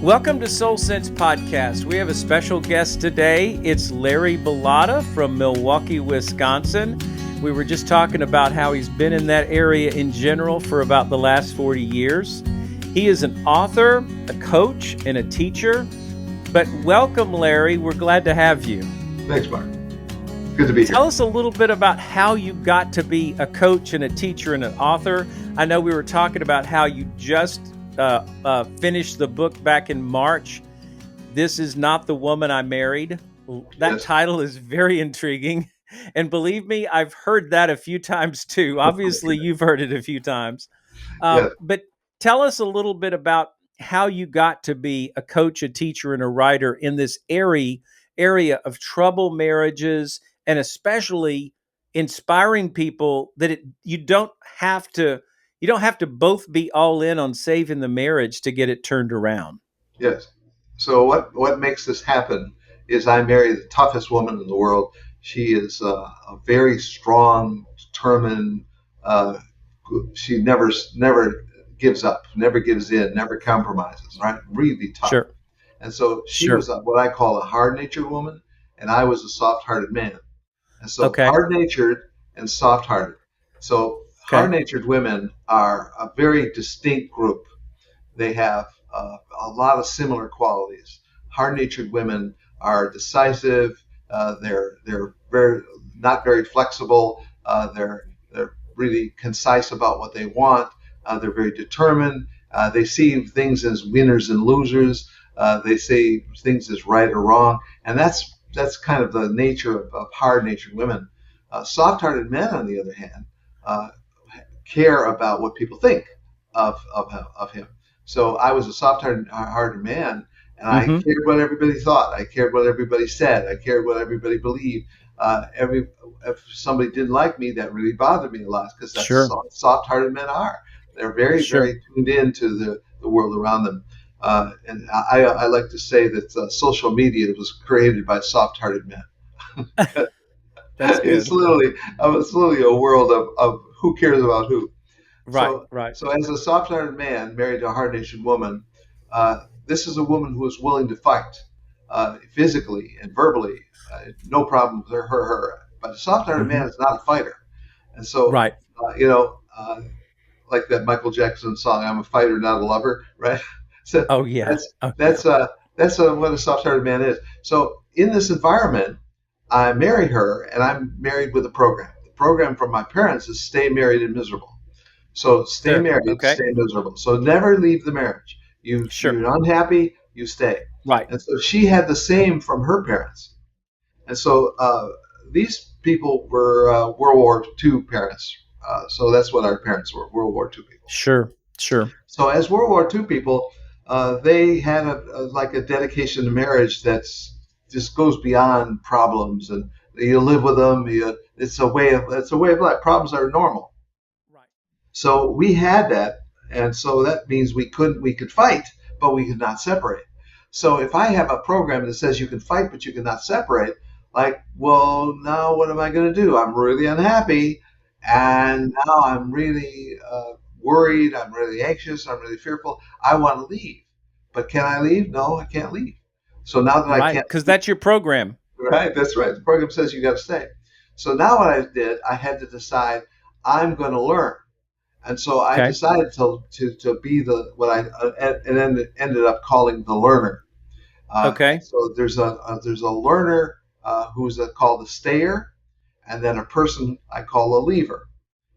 Welcome to Soul Sense Podcast. We have a special guest today. It's Larry Bilotta from Milwaukee, Wisconsin. We were just talking about how he's been in that area in general for about the last 40 years. He is an author, a coach, and a teacher. But welcome, Larry. We're glad to have you. Thanks, Mark. Good to be here. Tell us a little bit about how you got to be a coach and a teacher and an author. I know we were talking about how you just finished the book back in March. This Is Not the Woman I Married. That title is very intriguing. And believe me, I've heard that a few times too. Obviously, you've heard it a few times. But tell us a little bit about how you got to be a coach, a teacher, and a writer in this area of troubled marriages, and especially inspiring people that you don't have to both be all in on saving the marriage to get it turned around. Yes. So what makes this happen is I married the toughest woman in the world. She is a very strong, determined. She never gives up, never gives in, never compromises. Right? Really tough. Sure. And so she was what I call a hard-natured woman, and I was a soft-hearted man. And so hard-natured and soft-hearted. So hard-natured women are a very distinct group. They have a lot of similar qualities. Hard-natured women are decisive. They're not very flexible. They're really concise about what they want. They're very determined. They see things as winners and losers. They say things as right or wrong, and that's kind of the nature of hard-natured women. Soft-hearted men, on the other hand, care about what people think of him. So I was a soft-hearted man, and I cared what everybody thought. I cared what everybody said. I cared what everybody believed. If somebody didn't like me, that really bothered me a lot, because that's what soft-hearted men are. They're very, very tuned into the world around them. And I like to say that social media was created by soft-hearted men. That's good. It's literally a world of who cares about who. Right. So as a soft-hearted man married to a hard-natured woman, this is a woman who is willing to fight physically and verbally. No problem with her. But a soft-hearted man is not a fighter. And so, like that Michael Jackson song, "I'm a fighter, not a lover," right? So that's what a soft-hearted man is. So in this environment, I marry her, and I'm married with a program. The program from my parents is stay married and miserable. So stay married, stay miserable. So never leave the marriage. You're unhappy, you stay. Right. And so she had the same from her parents. And so these people were World War II parents. So that's what our parents were, World War II people. Sure. So as World War II people, they had a dedication to marriage that's just goes beyond problems, and you live with them. It's a way of life. Problems are normal. Right. So we had that, and so that means we could fight, but we could not separate. So if I have a program that says you can fight, but you cannot separate, well, now what am I going to do? I'm really unhappy, and now I'm really worried. I'm really anxious. I'm really fearful. I want to leave, but can I leave? No, I can't leave. So now that I can't, because that's your program. Right, that's right. The program says you got to stay. So now what I did, I had to decide I'm going to learn, and so I decided to be what I ended up calling the learner. So there's a learner who's called a stayer, and then a person I call a leaver.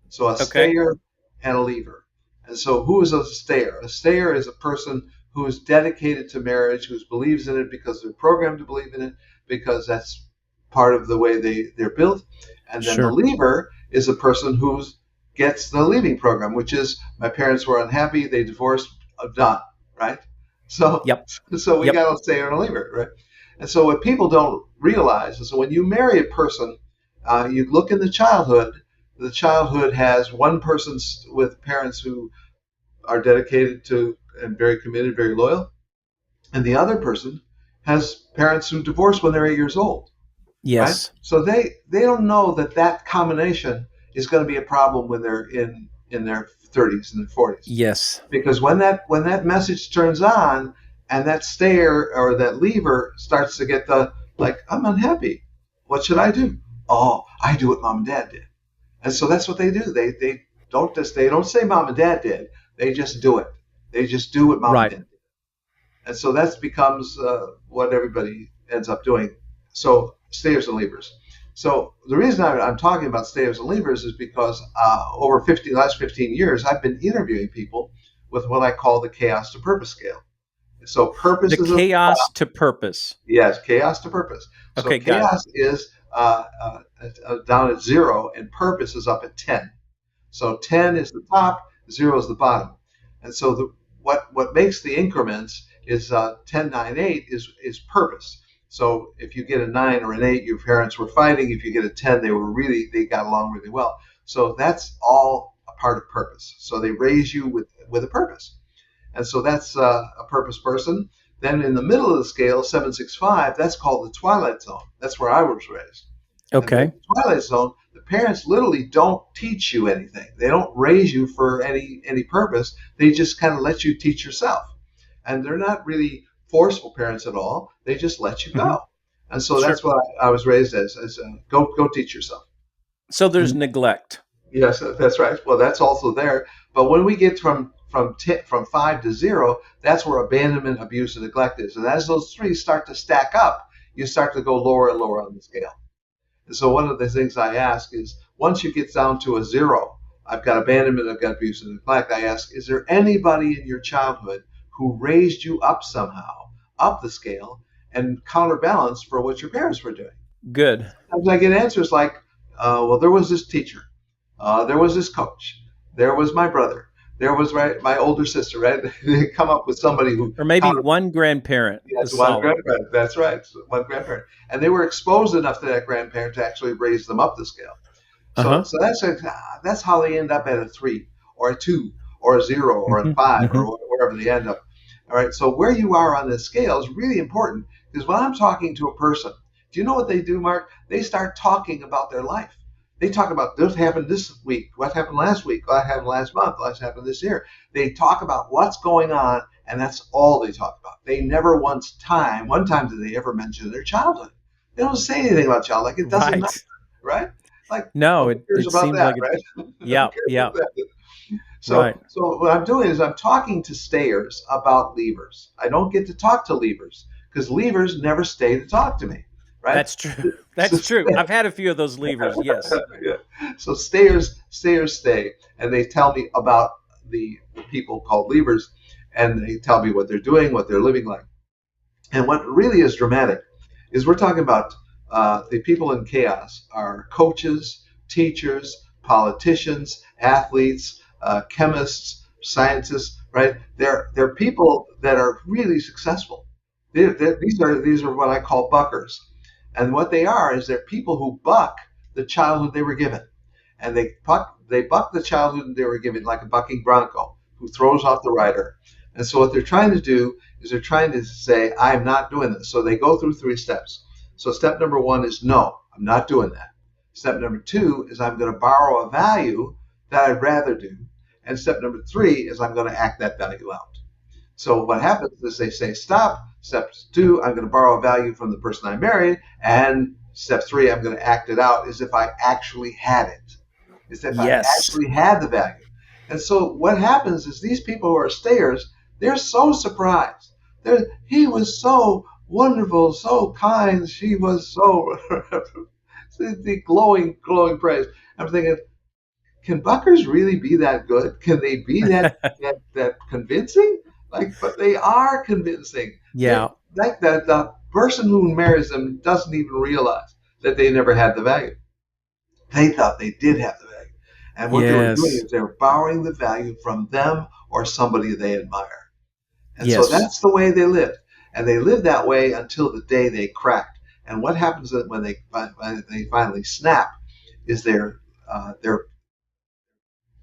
So a stayer and a leaver. And so who is a stayer? A stayer is a person who is dedicated to marriage, who believes in it because they're programmed to believe in it, because that's part of the way they're built. And then the leaver is a person who gets the leaving program, which is my parents were unhappy, they divorced, done, right? So we got a stayer and a leaver, right? And so what people don't realize is that when you marry a person, you look in the childhood has one person with parents who are dedicated to and very committed, very loyal. And the other person has parents who divorced when they're 8 years old. Yes. Right? So they don't know that combination is going to be a problem when they're in their 30s and their 40s. Yes. Because when that message turns on, And that stayer or that lever starts to get the, like, I'm unhappy. What should I do? Oh, I do what mom and dad did. And so that's what they do. They don't say mom and dad did. They just do it. They just do what mom and dad did. And so that becomes what everybody ends up doing. So stayers and leavers. So the reason I'm talking about stayers and leavers is because over last 15 years, I've been interviewing people with what I call the chaos to purpose scale. So purpose is chaos to purpose. Yes, chaos to purpose. So okay, chaos is down at 0, and purpose is up at 10. So 10 is the top, 0 is the bottom. And so what makes the increments is 10, 9, 8 is purpose. So if you get a 9 or an 8, your parents were fighting. If you get a 10, they got along really well. So that's all a part of purpose. So they raise you with a purpose. And so that's a purpose person. Then in the middle of the scale, 765, that's called the twilight zone. That's where I was raised. Okay. And the twilight zone, the parents literally don't teach you anything. They don't raise you for any purpose. They just kind of let you teach yourself. And they're not really forceful parents at all. They just let you go. Mm-hmm. And so that's what I was raised as go teach yourself. So there's neglect. Yes, that's right. Well, that's also there. But when we get from 5 to 0, that's where abandonment, abuse, and neglect is. And as those three start to stack up, you start to go lower and lower on the scale. And so one of the things I ask is, once you get down to a 0, I've got abandonment, I've got abuse and neglect, I ask, is there anybody in your childhood who raised you up somehow, up the scale, and counterbalanced for what your parents were doing? Good. Sometimes I get answers like, well, there was this teacher, there was this coach, there was my brother, there was my older sister, right? They come up with somebody who... Or maybe one grandparent. Yes, one grandparent. That's right, one grandparent. And they were exposed enough to that grandparent to actually raise them up the scale. So, so that's how they end up at a 3 or a 2 or a 0 or a 5 or wherever they end up. All right, so where you are on this scale is really important, because when I'm talking to a person, do you know what they do, Mark? They start talking about their life. They talk about what happened this week, what happened last week, what happened last month, what happened this year. They talk about what's going on, and that's all they talk about. They never one time did they ever mention their childhood. They don't say anything about childhood. Like, it doesn't matter, right? Like, no, it seems that, like right? Yeah. So what I'm doing is I'm talking to stayers about leavers. I don't get to talk to leavers because leavers never stay to talk to me. Right? That's true. That's true. I've had a few of those leavers. Yes. Yeah. So stayers stay, and they tell me about the people called leavers, and they tell me what they're doing, what they're living like. And what really is dramatic is we're talking about the people in chaos are coaches, teachers, politicians, athletes, chemists, scientists. Right? They're people that are really successful. These are what I call buckers. And what they are is they're people who buck the childhood they were given. And they buck the childhood they were given like a bucking bronco who throws off the rider. And so what they're trying to do is they're trying to say, I'm not doing this. So they go through 3 steps. So step number 1 is, no, I'm not doing that. Step number 2 is I'm going to borrow a value that I'd rather do. And step number 3 is I'm going to act that value out. So what happens is they say stop. Step 2, I'm going to borrow a value from the person I married. And step 3, I'm going to act it out as if I actually had it. As if I actually had the value. And so what happens is these people who are stayers, they're so surprised. He was so wonderful, so kind. She was so the glowing praise. I'm thinking, can buckers really be that good? Can they be that convincing? But they are convincing. Yeah. Like the person who marries them doesn't even realize that they never had the value. They thought they did have the value. And what they were doing is they were borrowing the value from them or somebody they admire. And so that's the way they lived. And they lived that way until the day they cracked. And what happens when they finally snap is they're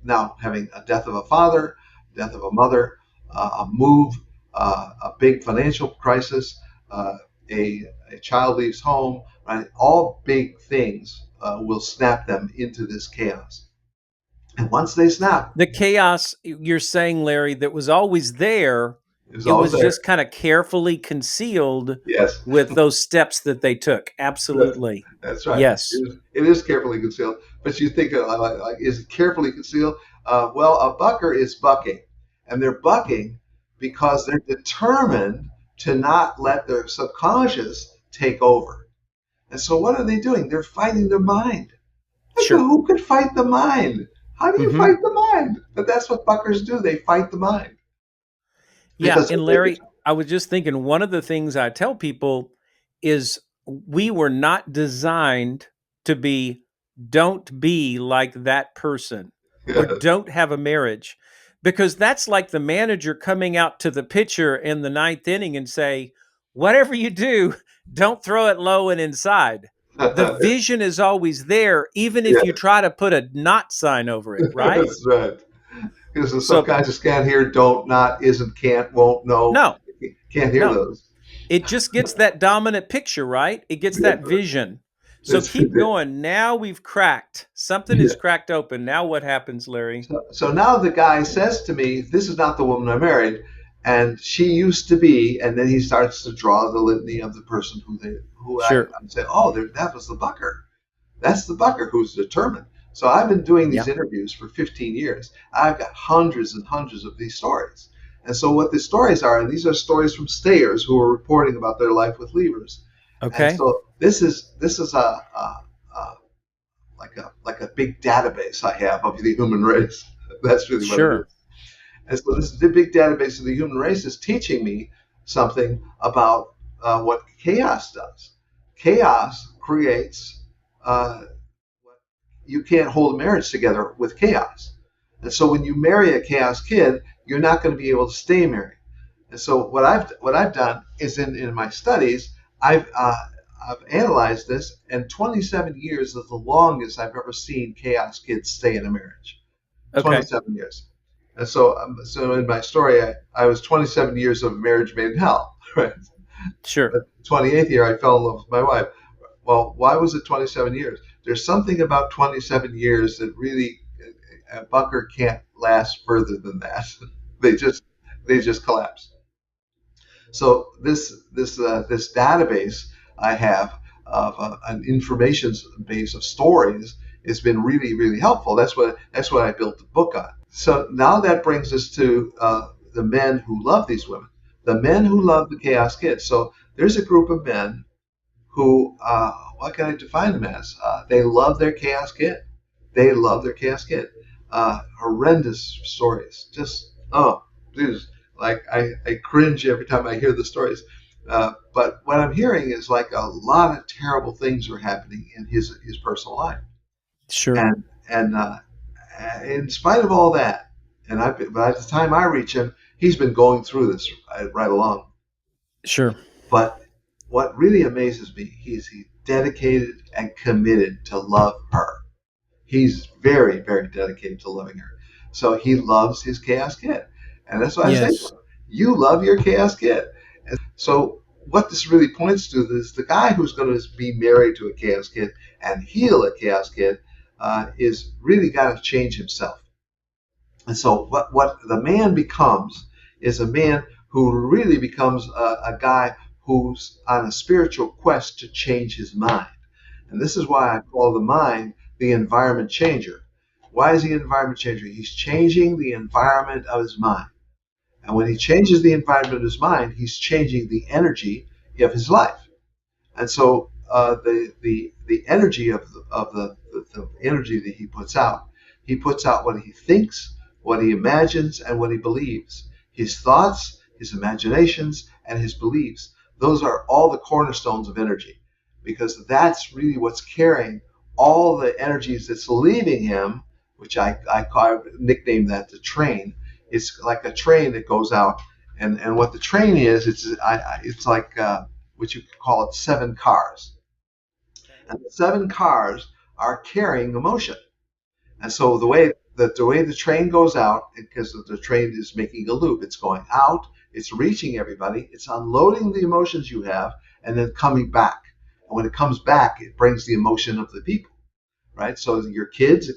now having a death of a father, death of a mother, a move, a big financial crisis, a child leaves home, right? All big things will snap them into this chaos. And once they snap, the chaos you're saying, Larry, that was always there, was It always was there. just kind of carefully concealed Yes. with those steps that they took. Absolutely. That's right. Yes. It is carefully concealed, but you think is it carefully concealed? Well, a bucker is bucking, and they're bucking because they're determined to not let their subconscious take over. And so, what are they doing? They're fighting their mind. Sure. Who could fight the mind? How do you Hmm. fight the mind? But that's what buckers do. They fight the mind Yeah. because And Larry, I was just thinking one of the things I tell people is we were not designed to be, don't be like that person or yes, don't have a marriage, because that's like the manager coming out to the pitcher in the ninth inning and say, whatever you do, don't throw it low and inside. The vision is always there, even if you yes, try to put a not sign over it, right? that's right. Because the So, subconscious can't hear, don't, not, isn't, can't, won't, no. no, Can't hear no, those. it just gets that dominant picture, right? It gets Yeah, that vision. So it's, keep going. Now we've cracked. Something yeah. is cracked open. Now what happens, Larry? So now the guy says to me, "This is not the woman I married, and she used to be." And then he starts to draw the litany of the person who I Sure. say, "Oh, that was the bucker. That's the bucker who's determined." So I've been doing these Yeah. interviews for 15 years. I've got hundreds and hundreds of these stories. And so what the stories are, and these are stories from stayers who are reporting about their life with leavers. And Okay. so this is a big database I have of the human race. That's really what it is. Sure. And so this big database of the human race is teaching me something about what chaos does. Chaos creates. You can't hold a marriage together with chaos, and so when you marry a chaos kid, you're not going to be able to stay married. And so what I've done is in my studies, I've analyzed this, and 27 years is the longest I've ever seen chaos kids stay in a marriage. Okay. 27 years. And so in my story, I was 27 years of marriage made in hell, right? Sure. But 28th year, I fell in love with my wife. Well, why was it 27 years? There's something about 27 years that really a bucker can't last further than that. they just they just collapse. So this database I have of an information base of stories has been really really helpful. That's what I built the book on. So now that brings us to the men who love these women, the men who love the chaos kids. So there's a group of men who, what can I define them as? They love their chaos kid. They love their chaos kid. Horrendous stories. Just, oh, geez, like I cringe every time I hear the stories. But what I'm hearing is like a lot of terrible things are happening in his personal life. Sure. And in spite of all that, by the time I reach him, he's been going through this right along. Sure. But what really amazes me, he's dedicated and committed to love her. He's very, very dedicated to loving her. So he loves his chaos kid. And that's what I say to Yes. him. You love your chaos kid. And so what this really points to is the guy who's going to be married to a chaos kid and heal a chaos kid is really got to change himself. And so what the man becomes is a man who really becomes a guy who's on a spiritual quest to change his mind. And this is why I call the mind the environment changer. Why is he an environment changer? He's changing the environment of his mind. And when he changes the environment of his mind, he's changing the energy of his life. And so the energy of the energy that he puts out what he thinks, what he imagines, and what he believes. His thoughts, his imaginations, and his beliefs. Those are all the cornerstones of energy, because that's really what's carrying all the energies that's leaving him, which I nicknamed that the train. It's like a train that goes out, and what the train is, it's like what you could call it 7 cars. And the 7 cars are carrying emotion. And so the way the train goes out, because the train is making a loop, it's going out, it's reaching everybody, it's unloading the emotions you have, and then coming back. And when it comes back, it brings the emotion of the people, right? So your kids,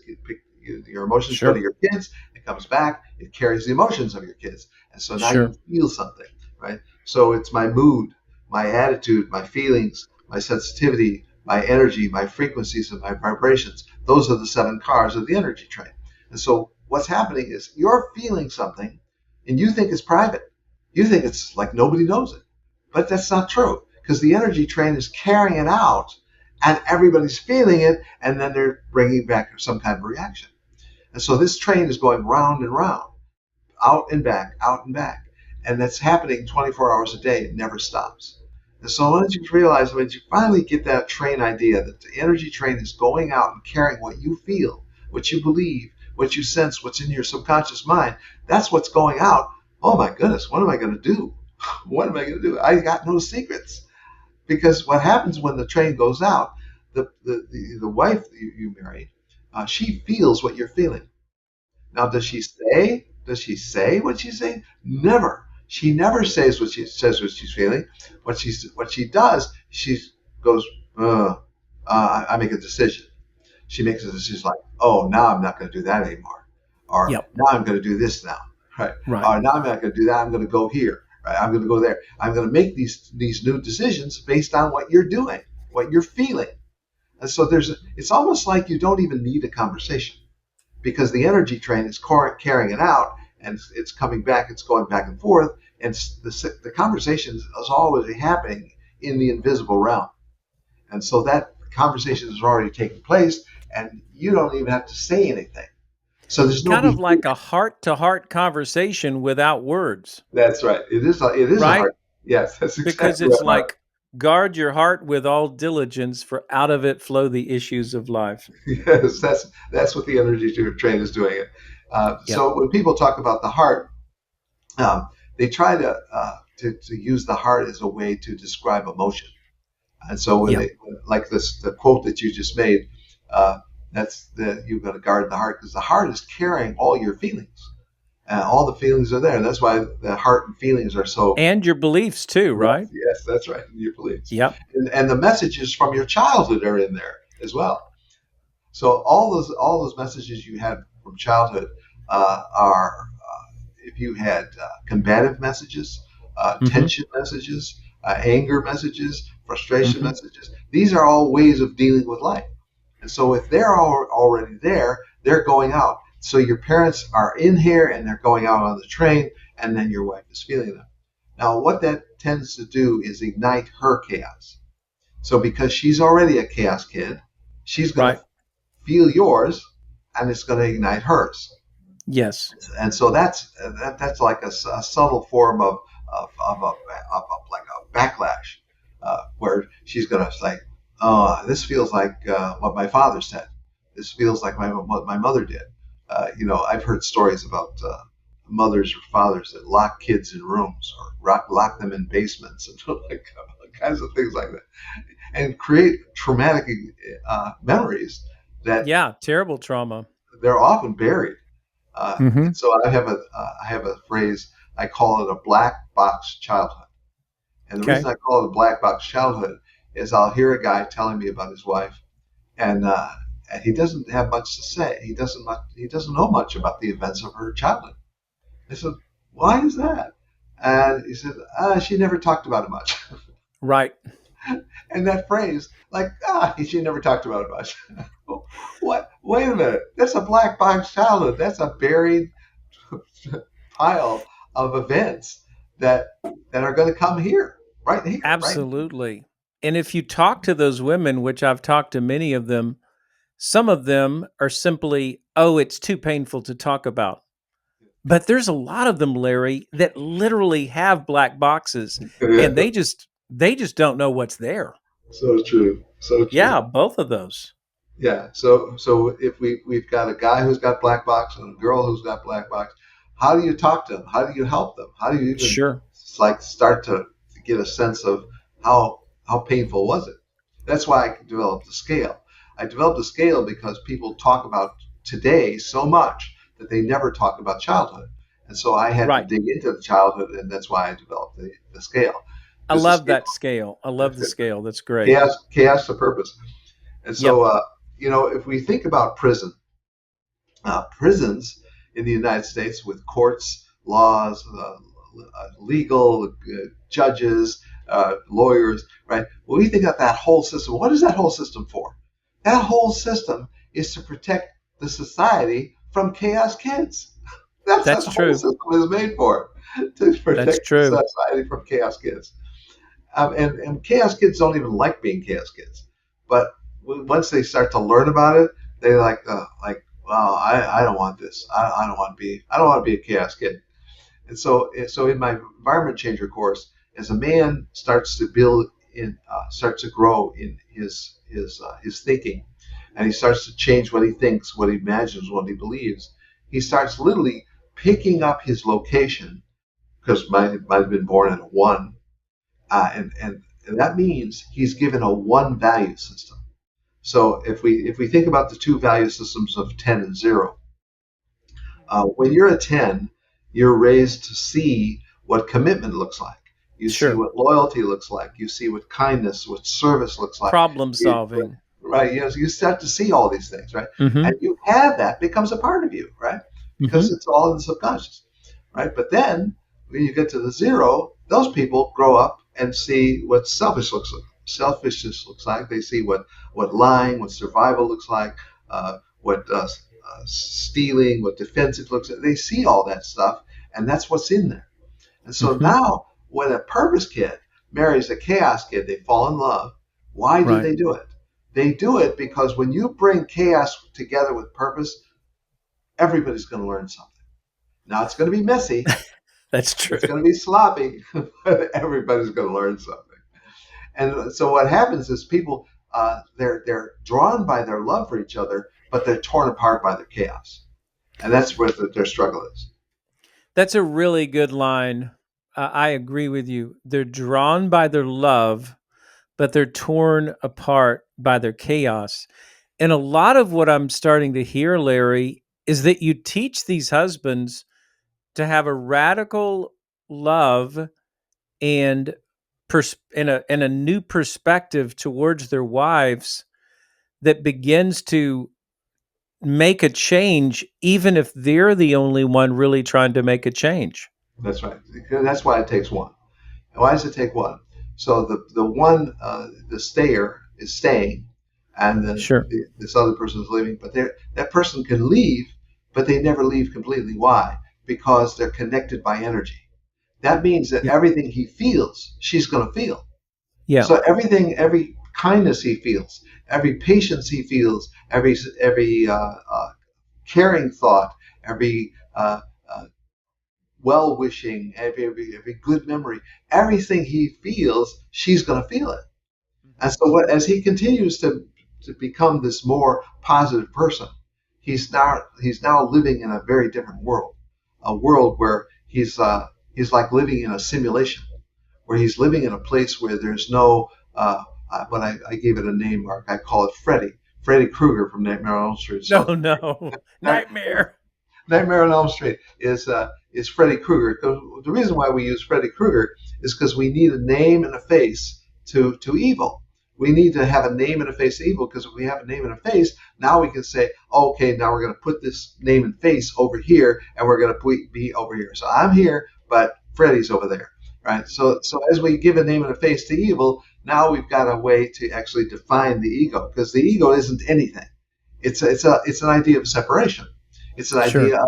your emotions go to Sure. your kids, comes back, it carries the emotions of your kids. And so now you Sure. feel something, right? So it's my mood, my attitude, my feelings, my sensitivity, my energy, my frequencies, and my vibrations. Those are the 7 cars of the energy train. And so what's happening is you're feeling something and you think it's private. You think it's like nobody knows it. But that's not true because the energy train is carrying it out and everybody's feeling it, and then they're bringing back some kind of reaction. And so this train is going round and round, out and back, out and back. And that's happening 24 hours a day. It never stops. And so once you realize, when you finally get that train idea that the energy train is going out and carrying what you feel, what you believe, what you sense, what's in your subconscious mind, that's what's going out. Oh my goodness, what am I going to do? What am I going to do? I got no secrets. Because what happens when the train goes out, the wife you married, she feels what you're feeling. Now, does she say? Does she say what she's saying? Never. She never says what she's feeling. What she does, she goes, I make a decision. She makes a decision like, oh, now I'm not going to do that anymore, or Yep. now I'm going to do this now, right? Or now I'm not going to do that. I'm going to go here. Right? I'm going to go there. I'm going to make these new decisions based on what you're doing, what you're feeling. And so it's almost like you don't even need a conversation because the energy train is carrying it out and it's coming back, it's going back and forth. And the conversation is always happening in the invisible realm. And so that conversation is already taking place and you don't even have to say anything. So there's no Kind of behavior. like a heart-to-heart conversation without words. That's right. It is a right? heart. Yes, that's Because exactly it's right, Mark. like, guard your heart with all diligence, for out of it flow the issues of life. Yes, that's what the energy train is doing it. Yep. So when people talk about the heart, they try to use the heart as a way to describe emotion. And so when Yep. they like the quote that you just made, that's you've got to guard the heart because the heart is carrying all your feelings. All the feelings are there. And that's why the heart and feelings are so. And your beliefs too, right? Yes, that's right. Your beliefs. Yep. And the messages from your childhood are in there as well. So all those messages you had from childhood are if you had combative messages, tension messages, anger messages, frustration messages. These are all ways of dealing with life. And so if they're already there, they're going out. So your parents are in here and they're going out on the train, and then your wife is feeling them. Now, what that tends to do is ignite her chaos. So because she's already a chaos kid, she's going to feel yours, and it's going to ignite hers. Yes. And so that's like a subtle form of like a backlash, where she's going to say, this feels like what my father said. This feels like what my mother did. I've heard stories about mothers or fathers that lock kids in rooms or lock them in basements and like all kinds of things like that, and create traumatic memories that terrible trauma. they're often buried. And so I have a phrase. I call it a black box childhood. And the reason I call it a black box childhood is I'll hear a guy telling me about his wife, and he doesn't have much to say. He doesn't know much about the events of her childhood. I said, why is that? And he said, she never talked about it much. Right. And that phrase, like, she never talked about it much. What? Wait a minute. That's a black box childhood. That's a buried pile of events that are going to come here, right here. Absolutely. Right? And if you talk to those women, which I've talked to many of them, some of them are simply, it's too painful to talk about. But there's a lot of them, Larry, that literally have black boxes, and they just don't know what's there. So true. So true. Yeah, both of those. Yeah. So if we've got a guy who's got black box and a girl who's got black box, how do you talk to them? How do you help them? How do you even start to get a sense of how painful was it? That's why I developed the scale. I developed a scale because people talk about today so much that they never talk about childhood. And so I had to dig into the childhood, and that's why I developed the scale. I love that scale. I love the scale. That's great. Chaos to purpose. And so, if we think about prisons, in the United States with courts, laws, legal judges, lawyers, right? Well, we think of that whole system. What is that whole system for? That whole system is to protect the society from chaos kids. That's what That's the whole true. system is made for, to That's protect the true. society from chaos kids. And chaos kids don't even like being chaos kids. But once they start to learn about it, they well, I don't want this. I don't want to be. I don't want to be a chaos kid. And so in my environment changer course, as a man starts to build in, starts to grow in his thinking, and he starts to change what he thinks, what he imagines, what he believes, he starts literally picking up his location because might have been born in a one, and that means he's given a one value system. So if we think about the two value systems of 10 and 0, when you're a 10, you're raised to see what commitment looks like. You see Sure. what loyalty looks like. You see what kindness, what service looks like. Problem solving. Right. You start to see all these things, right? Mm-hmm. And you have that becomes a part of you, right? Because it's all in the subconscious, right? But then when you get to the 0, those people grow up and see what selfishness looks like. They see what lying, what survival looks like, what stealing, what defensive looks like. They see all that stuff, and that's what's in there. And so now, when a purpose kid marries a chaos kid, they fall in love. Why do they do it? They do it because when you bring chaos together with purpose, everybody's going to learn something. Now, it's going to be messy. That's true. It's going to be sloppy, but everybody's going to learn something. And so what happens is people, they're drawn by their love for each other, but they're torn apart by their chaos. And that's where their struggle is. That's a really good line. I agree with you. They're drawn by their love, but they're torn apart by their chaos. And a lot of what I'm starting to hear, Larry, is that you teach these husbands to have a radical love and a new perspective towards their wives that begins to make a change, even if they're the only one really trying to make a change. That's right. That's why it takes one. Why does it take one? So the one, the stayer is staying, and this other person is leaving. But that person can leave, but they never leave completely. Why? Because they're connected by energy. That means that everything he feels, she's going to feel. Yeah. So every kindness he feels, every patience he feels, every caring thought, every well-wishing, every good memory, everything he feels, she's going to feel it. And so as he continues to become this more positive person, he's now living in a very different world, a world where he's like living in a simulation, where he's living in a place where there's no, when I gave it a name, Mark, I call it Freddy Krueger from Nightmare on Elm Street. So, no, Nightmare. Nightmare on Elm Street is Freddy Krueger. The reason why we use Freddy Krueger is because we need a name and a face to evil. We need to have a name and a face to evil, because if we have a name and a face, now we can say, okay, now we're going to put this name and face over here, and we're going to be over here. So I'm here, but Freddy's over there, right? So as we give a name and a face to evil, now we've got a way to actually define the ego, because the ego isn't anything. It's an idea of separation. It's an idea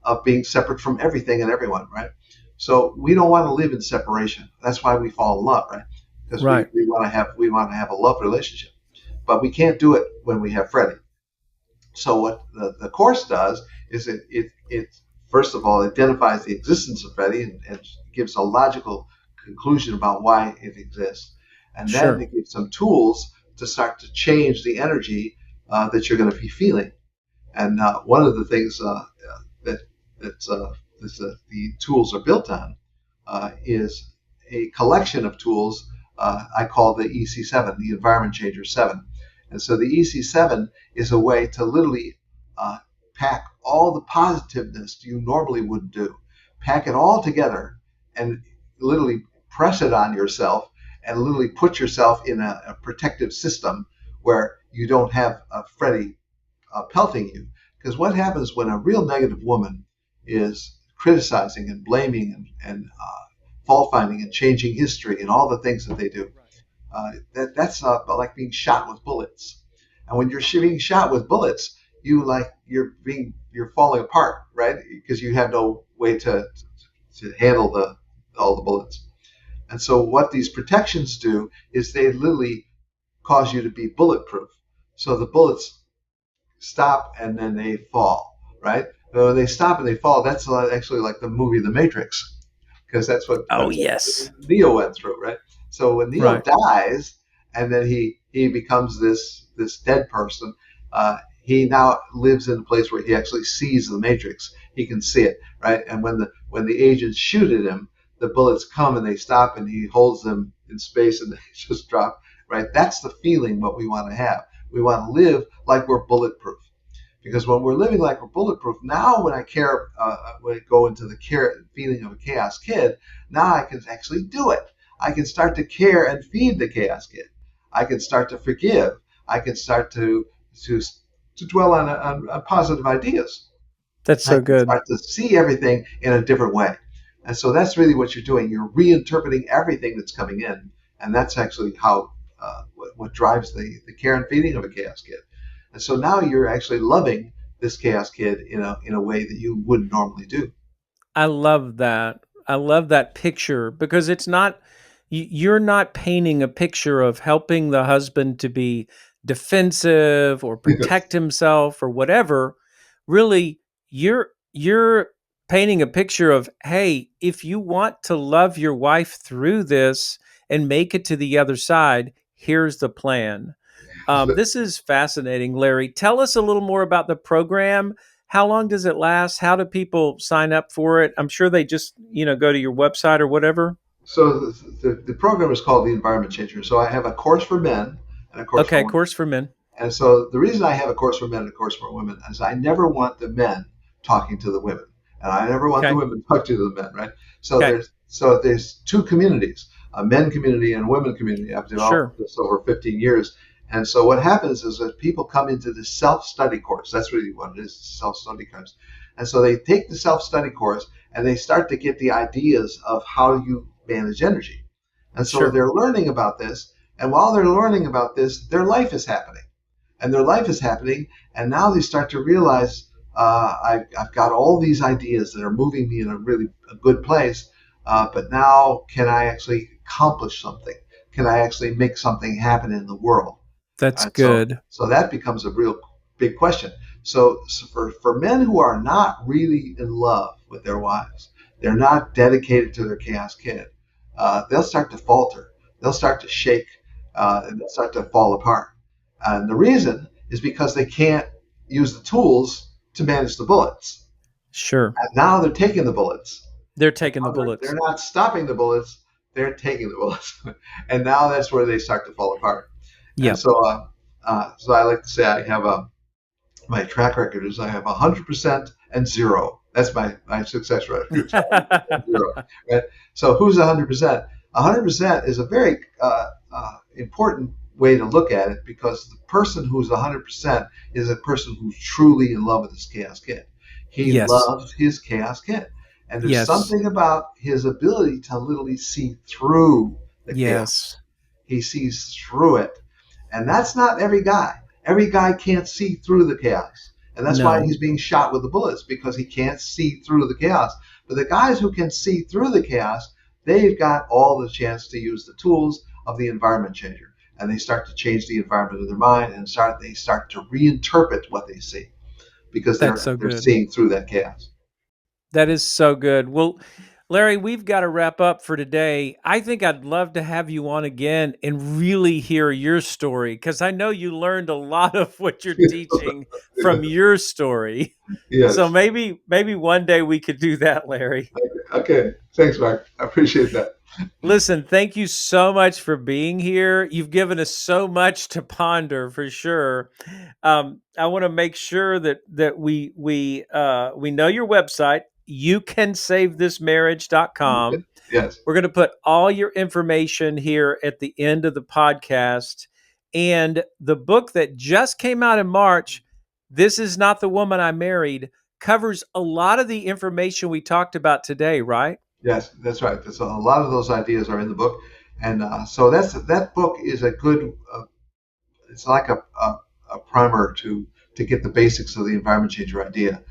of being separate from everything and everyone, right? So we don't want to live in separation. That's why we fall in love, right? Because we want to have a love relationship, but we can't do it when we have Freddy. So what the course does is it first of all identifies the existence of Freddy and gives a logical conclusion about why it exists, and then it gives some tools to start to change the energy that you're going to be feeling. And one of the things that the tools are built on is a collection of tools I call the EC7, the Environment Changer 7. And so the EC7 is a way to literally pack all the positiveness you normally wouldn't do, pack it all together and literally press it on yourself and literally put yourself in a protective system where you don't have a Freddy pelting you. Because what happens when a real negative woman is criticizing and blaming and fault finding and changing history and all the things that they do. That's like being shot with bullets. And when you're being shot with bullets, you're falling apart, right? Because you have no way to handle all the bullets. And so what these protections do is they literally cause you to be bulletproof. So the bullets stop and then they fall, right? When they stop and they fall, that's actually like the movie The Matrix, because that's what yes. Neo went through, right? So when Neo dies and then he becomes this dead person, he now lives in a place where he actually sees the Matrix. He can see it, right? And when the agents shoot at him, the bullets come and they stop, and he holds them in space and they just drop, right? That's the feeling what we want to have. We want to live like we're bulletproof. Because when we're living like we're bulletproof, now when I go into the care feeling of a chaos kid, now I can actually do it. I can start to care and feed the chaos kid. I can start to forgive. I can start to dwell on positive ideas. That's so good. Start to see everything in a different way. And so that's really what you're doing. You're reinterpreting everything that's coming in. And that's actually how what drives the care and feeding of a chaos kid. And so now you're actually loving this chaos kid in a way that you wouldn't normally do. I love that. I love that picture, because it's not, you're not painting a picture of helping the husband to be defensive or protect himself or whatever. Really, you're painting a picture of, hey, if you want to love your wife through this and make it to the other side, here's the plan. This is fascinating, Larry. Tell us a little more about the program. How long does it last? How do people sign up for it? I'm sure they just, go to your website or whatever. So the program is called the Environment Changer. So I have a course for men and a course for women. Course for men. And so the reason I have a course for men and a course for women is I never want the men talking to the women, and I never want the women talking to the men, right? So there's two communities, a men community and a women community. I've developed this over 15 years. And so what happens is that people come into the self-study course. That's really what it is, self-study course. And so they take the self-study course and they start to get the ideas of how you manage energy. And so they're learning about this. And while they're learning about this, their life is happening. And their life is happening. And now they start to realize, I've got all these ideas that are moving me in a good place. But now can I actually accomplish something? Can I actually make something happen in the world? That's good. So that becomes a real big question. So for men who are not really in love with their wives, they're not dedicated to their chaos kid, they'll start to falter. They'll start to shake. And they'll start to fall apart. And the reason is because they can't use the tools to manage the bullets. Sure. And now they're taking the bullets. They're taking the bullets. They're not stopping the bullets. They're taking the bullets. And now that's where they start to fall apart. Yeah. So I like to say I have my track record is I have 100% and 0. That's my success rate. 0. Right? So who's 100%? 100% is a very important way to look at it, because the person who's 100% is a person who's truly in love with his chaos kid. He loves his chaos kid. And there's something about his ability to literally see through the chaos. He sees through it. And that's not every guy. Every guy can't see through the chaos. And that's why he's being shot with the bullets, because he can't see through the chaos. But the guys who can see through the chaos, they've got all the chance to use the tools of the environment changer. And they start to change the environment of their mind, and they start to reinterpret what they see, because they're seeing through that chaos. That is so good. Well, Larry, we've got to wrap up for today. I think I'd love to have you on again and really hear your story, because I know you learned a lot of what you're teaching from your story. Yes. So maybe one day we could do that, Larry. Okay. Thanks, Mark. I appreciate that. Listen, thank you so much for being here. You've given us so much to ponder, for sure. I want to make sure that we know your website. YouCanSaveThisMarriage.com. Yes. We're going to put all your information here at the end of the podcast. And the book that just came out in March, This Is Not the Woman I Married, covers a lot of the information we talked about today, right? Yes, that's right. There's a lot of those ideas are in the book, and so that book is a good. It's like a primer to get the basics of the environment changer idea.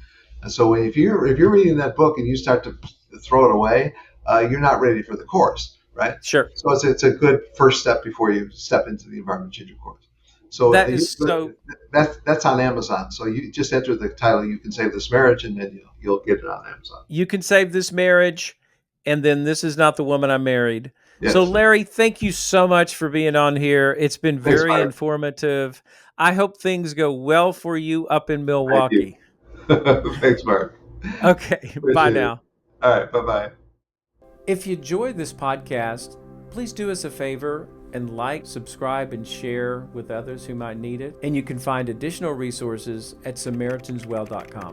And so if you're reading that book and you start to throw it away, you're not ready for the course, right? Sure. So it's a good first step before you step into the environment changer course. So that is so. That's on Amazon. So you just enter the title. You can save this marriage, and then you'll get it on Amazon. You can save this marriage, and then This Is Not the Woman I Married. Yes. So Larry, thank you so much for being on here. It's been very informative. I hope things go well for you up in Milwaukee. Thanks, Mark. Okay, bye now. All right, bye-bye. If you enjoyed this podcast, please do us a favor and like, subscribe, and share with others who might need it. And you can find additional resources at SamaritansWell.com.